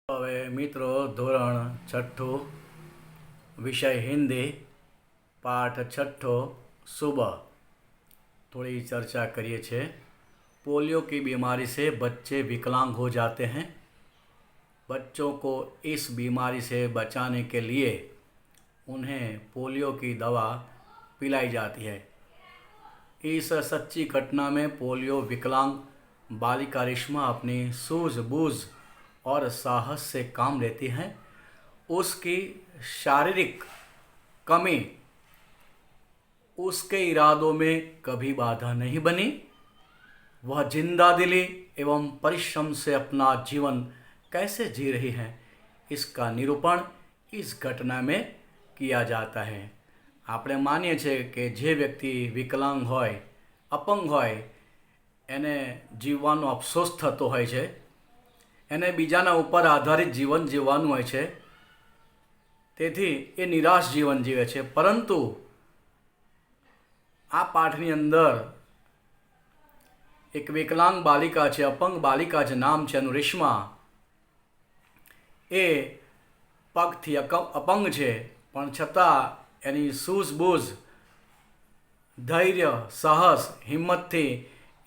હવે મિત્રો ધોરણ છઠ્ઠું विषय हिंदी पाठ छठो सुबह थोड़ी चर्चा करिए छे। पोलियो की बीमारी से बच्चे विकलांग हो जाते हैं। बच्चों को इस बीमारी से बचाने के लिए उन्हें पोलियो की दवा पिलाई जाती है। इस सच्ची घटना में पोलियो विकलांग बालिका रेशमा अपनी सूझबूझ और साहस से काम लेती है। उसकी शारीरिक कमी उसके इरादों में कभी बाधा नहीं बनी। वह जिंदा दिली एवं परिश्रम से अपना जीवन कैसे जी रही है, इसका निरूपण इस घटना में किया जाता है। આપણે માનીએ છીએ કે જે વ્યક્તિ વિકલાંગ હોય, અપંગ હોય, એને જીવવાનો અફસોસ થતો હોય છે, એને બીજાના ઉપર આધારિત જીવન જીવવાનું હોય છે, તેથી એ નિરાશ જીવન જીવે છે। પરંતુ આ પાઠની અંદર એક વિકલાંગ બાલિકા છે, અપંગ બાલિકા છે, નામ છે એનું રેશમા। એ પગથી અપંગ છે, પણ છતાં એની સૂઝબૂઝ, ધૈર્ય, સાહસ, હિંમતથી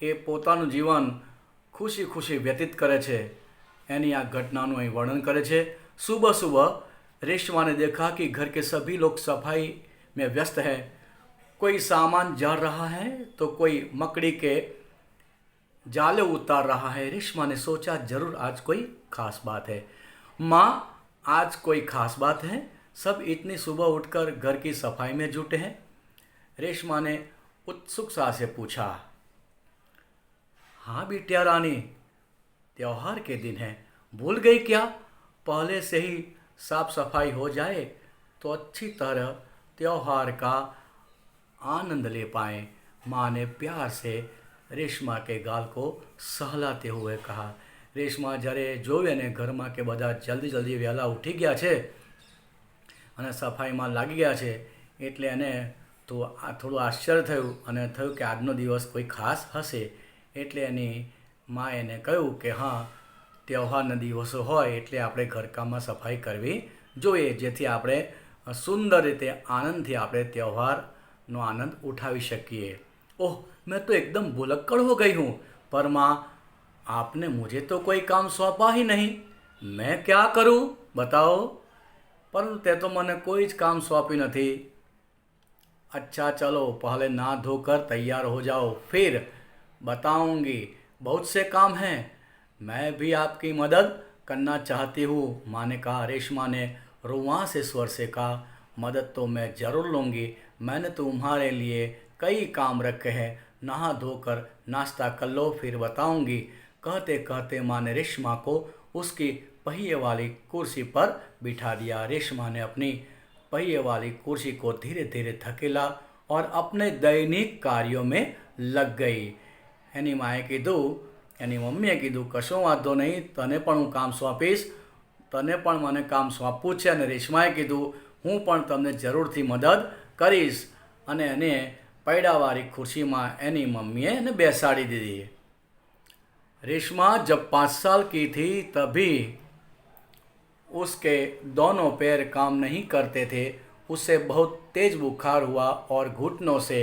એ પોતાનું જીવન ખુશી ખુશી વ્યતીત કરે છે। એની આ ઘટનાનું અહીં વર્ણન કરે છે। सुबह सुबह रेशमा ने देखा कि घर के सभी लोग सफाई में व्यस्त हैं। कोई सामान जड़ रहा है तो कोई मकड़ी के जाले उतार रहा है। रेशमा ने सोचा जरूर आज कोई खास बात है। माँ, आज कोई खास बात है? सब इतनी सुबह उठकर घर की सफाई में जुटे हैं। रेशमा ने उत्सुकता से पूछा। हाँ बिटिया रानी, त्योहार के दिन है, भूल गई क्या? पहले से ही साफ सफाई हो जाए तो अच्छी तरह त्योहार का आनंद ले पाएँ। माँ ने प्यार से रेशमा के गाल को सहलाते हुए कहा। रेशमा જ્યારે જોવે ને ઘરમાં કે બધા જલ્દી જલ્દી વહેલા ઉઠી ગયા છે અને સફાઈમાં લાગી ગયા છે, એટલે એને તો થોડું આશ્ચર્ય થયું અને થયું કે આજનો દિવસ કોઈ ખાસ હશે। એટલે એની માએ એને કહ્યું કે હા, તહેવારના દિવસો હોય એટલે આપણે ઘરકામમાં સફાઈ કરવી જોઈએ, જેથી આપણે સુંદર રીતે આનંદથી આપણે તહેવારનો આનંદ ઉઠાવી શકીએ। ओह, मैं तो एकदम भुलक्कड़ हो गई हूँ। पर माँ, आपने मुझे तो कोई काम सौंपा ही नहीं, मैं क्या करूँ बताओ? परंतु ते तो मैंने कोई ज काम सौंपी नहीं। अच्छा चलो, पहले नहा धोकर तैयार हो जाओ, फिर बताऊँगी। बहुत से काम हैं, मैं भी आपकी मदद करना चाहती हूँ, माँ ने कहा। रेशमा ने रुआं से स्वर से कहा, मदद तो मैं ज़रूर लूँगी। मैंने तुम्हारे लिए कई काम रखे हैं, नहा धोकर नाश्ता कर लो, फिर बताऊँगी। कहते कहते माँ ने रेशमा को उसकी पहिए वाली कुर्सी पर बिठा दिया। रेशमा ने अपनी पहिए वाली कुर्सी को धीरे धीरे धकेला और अपने दैनिक कार्यों में लग गई। एनी माए कीधुं, एनी मम्मीए कीधुं, कशो वांधो नहीं, तने पण हूँ काम सौंपीश, तने पण मने काम सौंपવું છે। અને રેશમાએ કીધું, હું પણ તમને જરૂરથી મદદ કરીશ। અને એને પૈડાવાળી ખુરશીમાં એની મમ્મીએ એને બેસાડી દીધી। रेशमा जब 5 साल की थी तभी उसके दोनों पैर काम नहीं करते थे। उसे बहुत तेज बुखार हुआ और घुटनों से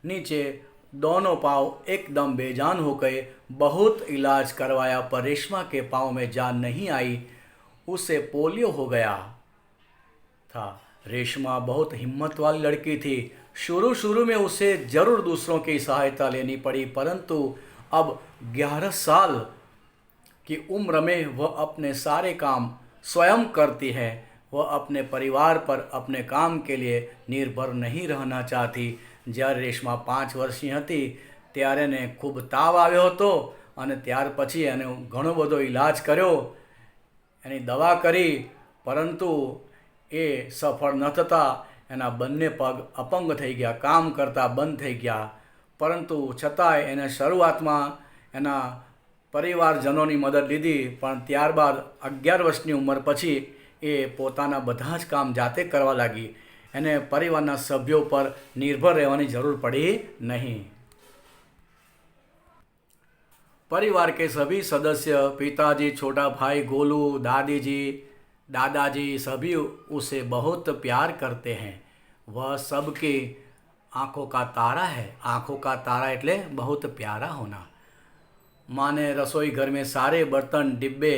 नीचे दोनों पाँव एकदम बेजान हो गए। बहुत इलाज करवाया पर रेशमा के पाँव में जान नहीं आई। उसे पोलियो हो गया था। रेशमा बहुत हिम्मत वाली लड़की थी। शुरू शुरू में उसे ज़रूर दूसरों की सहायता लेनी पड़ी, परंतु अब 11 साल की उम्र में वह अपने सारे काम स्वयं करती है। वह अपने परिवार पर अपने काम के लिए निर्भर नहीं रहना चाहती। જ્યારે રેશમા 5 વર્ષની હતી ત્યારે એને ખૂબ તાવ આવ્યો હતો અને ત્યાર પછી એને ઘણો બધો ઇલાજ કર્યો, એની દવા કરી, પરંતુ એ સફળ ન થતાં એના બંને પગ અપંગ થઈ ગયા, કામ કરતા બંધ થઈ ગયા। પરંતુ છતાંય એને શરૂઆતમાં એના પરિવારજનોની મદદ લીધી, પણ ત્યારબાદ 11 વર્ષની ઉંમર પછી એ પોતાના બધા જ કામ જાતે કરવા લાગી। એને પરિવારના સભ્યો પર નિર્ભર રહેવાની જરૂર પડી નહીં। परिवार के सभी सदस्य, पिताजी, छोटा भाई गोलू, दादाजी सभी उसे बहुत प्यार करते हैं। वह सबकी आंखों का तारा है। आंखों का तारा એટલે बहुत प्यारा होना। माँ ने रसोई घर में सारे बर्तन, डिब्बे,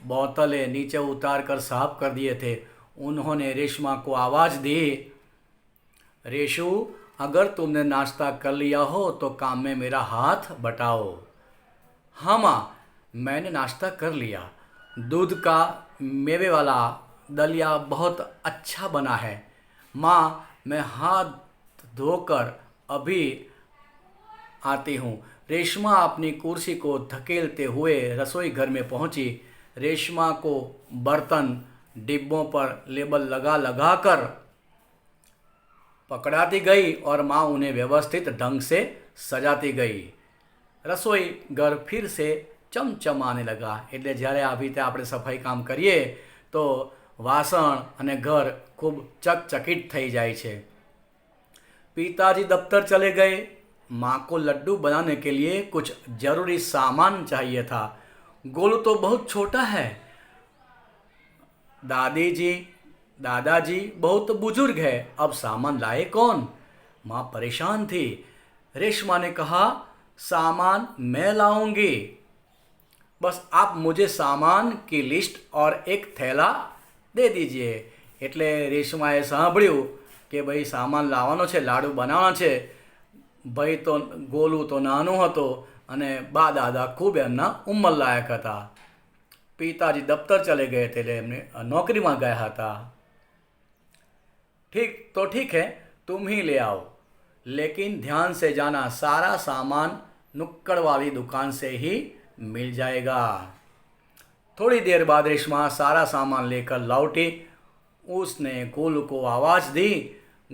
बोतलें नीचे उतार कर साफ कर दिए थे। उन्होंने रेशमा को आवाज़ दी, रेशु, अगर तुमने नाश्ता कर लिया हो तो काम में मेरा हाथ बटाओ। हाँ माँ, मैंने नाश्ता कर लिया। दूध का मेवे वाला दलिया बहुत अच्छा बना है। माँ, मैं हाथ धोकर अभी आती हूँ। रेशमा अपनी कुर्सी को धकेलते हुए रसोई घर में पहुंची। रेशमा को बर्तन डिब्बों पर लेबल लगा लगा कर पकड़ाती गई और माँ उन्हें व्यवस्थित ढंग से सजाती गई। रसोई घर फिर से चमचमाने लगा। એટલે જ્યારે આવી રીતે આપણે સફાઈ કામ કરીએ તો વાસણ અને ઘર ખૂબ ચકચકિત થઈ જાય છે। पिताजी दफ्तर चले गए। माँ को लड्डू बनाने के लिए कुछ जरूरी सामान चाहिए था। गोलू तो बहुत छोटा है। दादाजी बहुत बुजुर्ग है, अब सामान लाए कौन? माँ परेशान थी। रेशमा ने कहा, सामान मैं लाऊंगी, बस आप मुझे सामान की लिस्ट और एक थैला दे दीजिए। એટલે રેશમાએ સાંભળ્યું કે ભાઈ સામાન લાવવાનો છે, લાડુ બનાવવાના છે। ભાઈ તો ગોલુ તો નાનો હતો અને બા દાદા ખૂબ એમના ઉંમરલાયક હતા। પિતાજી દફતર ચલે ગए थे, એમને નોકરીમાં ગયા હતા। ठीक है, तुम ही ले आओ, लेकिन ध्यान से जाना, सारा सामान नुक्कड़ वाली दुकान से ही मिल जाएगा। थोड़ी देर बाद रेशमा सारा सामान लेकर लौटी। उसने गोलू को आवाज़ दी,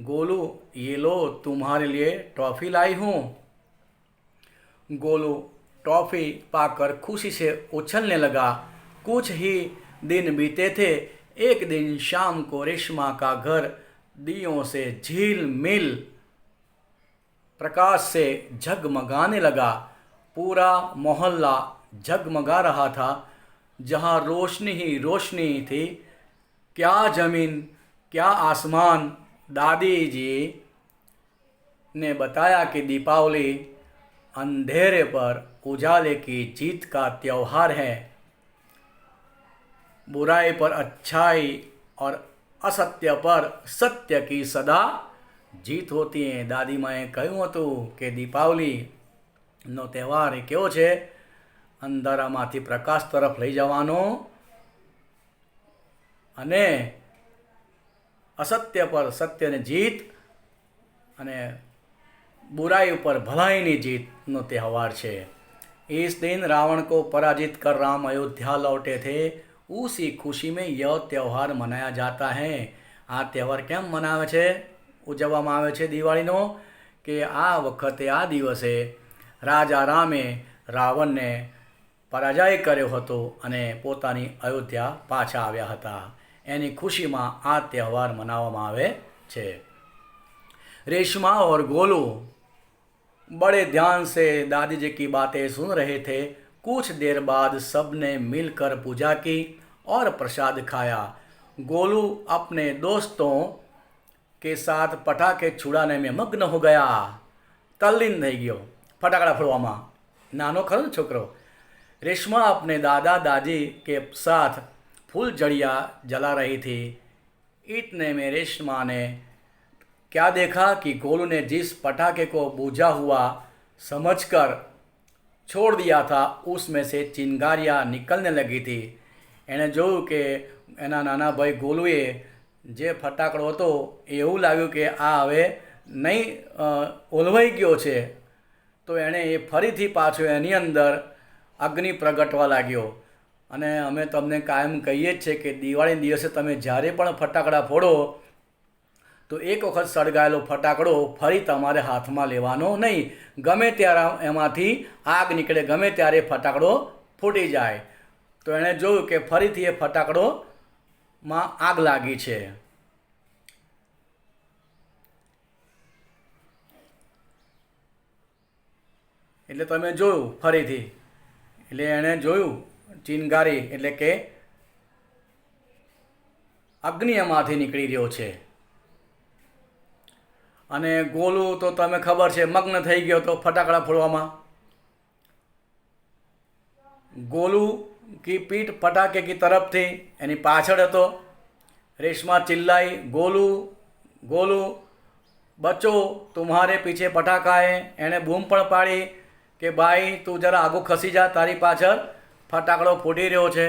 गोलू, ये लो, तुम्हारे लिए टॉफ़ी लाई हूँ। गोलू टॉफ़ी पाकर खुशी से उछलने लगा। कुछ ही दिन बीते थे। एक दिन शाम को रेशमा का घर दियों से झिलमिल प्रकाश से झगमगाने लगा। पूरा मोहल्ला झगमगा रहा था। जहाँ रोशनी ही रोशनी थी, क्या ज़मीन क्या आसमान। दादी जी ने बताया कि दीपावली अंधेरे पर उजाले की जीत का त्यौहार है। बुराई पर अच्छाई और असत्य पर सत्य की सदा जीत होती है। दादी माए કહ્યું હતું કે દીપાવલીનો તહેવાર એ કેવો છે? અંધારામાંથી પ્રકાશ તરફ લઈ જવાનો અને असत्य पर सत्य ने जीत અને बुराई पर भलाई ની जीतનો त्यौहार છે। इस दिन रावण को पराजित कर राम अयोध्या लौटे थे। उसी खुशी में यह त्यौहार मनाया जाता है। आ त्यौहार केम मनावे छे, उजववामां आवे छे दिवाळीनो કે આ વખતે આ દિવસે રાજા રામે રાવણને પરાજય કર્યો હતો અને પોતાની અયોધ્યા પાછા આવ્યા હતા। એની ખુશીમાં આ તહેવાર મનાવવામાં આવે છે। रेशमा और गोलू बड़े ध्यान से दादी जी की बातें सुन रहे थे। कुछ देर बाद सबने मिलकर पूजा की और प्रसाद खाया। गोलू अपने दोस्तों के साथ पटाखे छुड़ाने में मग्न हो गया। तल्लीन થઈ ગયો ફટાકડા ફોડવામાં। નાનો ખરો ને છોકરો। रेशमा अपने दादा दादी के साथ फुलझड़ियाँ जला रही थी। इतने में रेशमा ने क्या देखा कि गोलू ने जिस पटाखे को बूझा हुआ समझकर छोड़ दिया था, उसमें से चिंगारियाँ निकलने लगी थी। एने જોયું કે એના નાના ભાઈ ગોલુએ જે ફટાકડો હતો એવું લાગ્યું કે આ હવે નહીં ઓલવાઈ ગયો છે, તો એણે એ ફરીથી પાછો એની અંદર અગ્નિ પ્રગટવા લાગ્યો। અને અમે તમને કાયમ કહીએ જ છે કે દિવાળી દિવસે તમે જ્યારે પણ ફટાકડા ફોડો તો એક વખત સળગાયેલો ફટાકડો ફરી તમારે હાથમાં લેવાનો નહીં। ગમે ત્યારે એમાંથી આગ નીકળે, ગમે ત્યારે ફટાકડો ફૂટી જાય। તો એણે જોયું કે ફરીથી એ ફટાકડોમાં આગ લાગી છે। એટલે તમે જોયું ફરીથી એટલે એણે જોયું ચિનગારી એટલે કે અગ્નિ એમાંથી નીકળી રહ્યો છે. અને ગોલું તો તમે ખબર છે મગ્ન થઈ ગયો તો ફટાકડા ફોડવામાં. गोलू की पीठ पटाखे की तरफ थी, एनी पाछड़ हतो. रेशमा चिल्लाई, गोलू गोलू बच्चो तुम्हारे पीछे पटाखा है. एने बूम पण पाड़ी कि भाई तू जरा आगू खसी जा, तारी पाछळ फटाकड़ो फूटी रह्यो छे.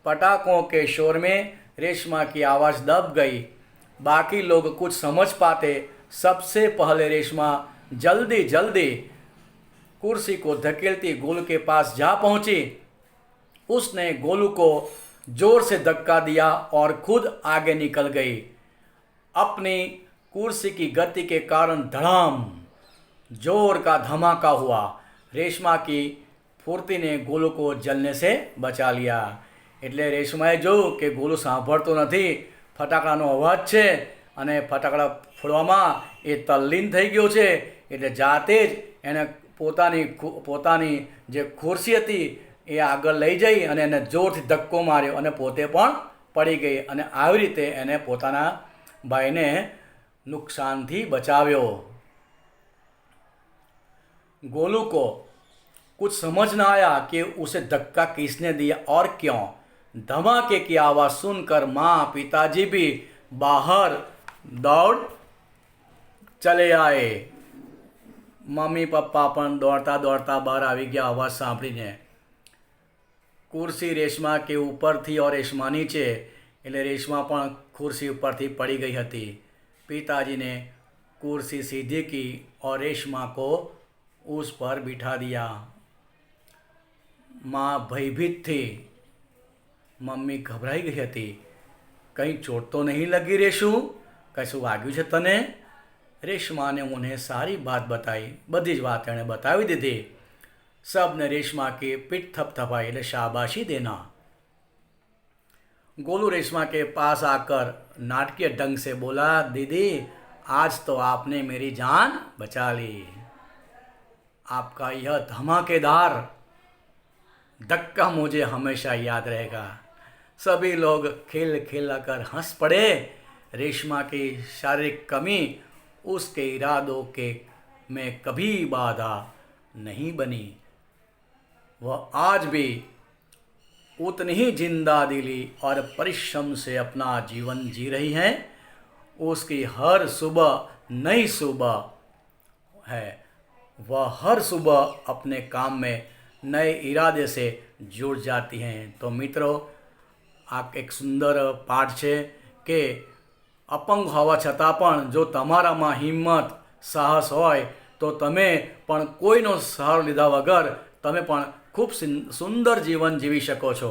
पटाखों के शोर में रेशमा की आवाज़ दब गई. बाकी लोग कुछ समझ पाते. सबसे पहले रेशमा जल्दी जल्दी कुर्सी को धकेलती गोलू के पास जा पहुंची. उसने गोलू को जोर से धक्का दिया और खुद आगे निकल गई. अपनी कुर्सी की गति के कारण धड़ाम जोर का धमाका हुआ. रेशमा की फुर्ती ने गोलू को जलने से बचा लिया. એટલે રેશમાએ જોયું કે ગોલુ સાંભળતો નથી, ફટાકડાનો અવાજ છે અને ફટાકડા ફોડવામાં એ તલ્લીન થઈ ગયો છે. એટલે જાતે જ એણે પોતાની જે ખુરશી હતી એ આગળ લઈ જઈ અને એને જોરથી ધક્કો માર્યો અને પોતે પણ પડી ગઈ. અને આવી રીતે એને પોતાના ભાઈને નુકસાનથી બચાવ્યો. गोलू को कुछ समझ न आया कि उसे धक्का किसने दिया और क्यों. धमाके की आवाज़ सुनकर माँ पिताजी भी बाहर दौड़ चले आए. मम्मी पप्पा पण दौड़ता दौड़ता बहार આવી ગયા आवाज़ સાંભળીને. कुर्सी रेशमा के ऊपर थी और रेशमा नीचे, એટલે રેશમા પણ कुर्सी ઉપરથી પડી ગઈ હતી. पिताजी ने कुर्सी सीधी की और रेशमा को उस पर बिठा दिया. माँ भयभीत थी. मम्मी घबराई गई હતી. कहीं चोट तो नहीं लगी रेशु? कशुं वाग्યું છે તને? रेशमा ने उन्हें सारी बात बताई. बधी ज बात एणे बतावी दीधी. सब ने रेशमा की पीठ थपथपाई એટલે शाबाशी देना. गोलू रेशमा के पास आकर नाटकीय ढंग से बोला, दीदी आज तो आपने मेरी जान बचा ली. आपका यह धमाकेदार धक्का मुझे हमेशा याद रहेगा. सभी लोग खेल खेलकर हंस पड़े. रेशमा की शारीरिक कमी उसके इरादों के में कभी बाधा नहीं बनी. वह आज भी उतनी ही जिंदा दिली और परिश्रम से अपना जीवन जी रही हैं. उसकी हर सुबह नई सुबह है. वह हर सुबह अपने काम में नए इरादे से जुड़ जाती हैं. तो मित्रों, આ એક સુંદર પાઠ છે કે અપંગ હોવા છતાં પણ જો તમારામાં હિંમત સાહસ હોય તો તમે પણ કોઈનો સહારો લીધા વગર તમે પણ ખૂબ સુંદર જીવન જીવી શકો છો.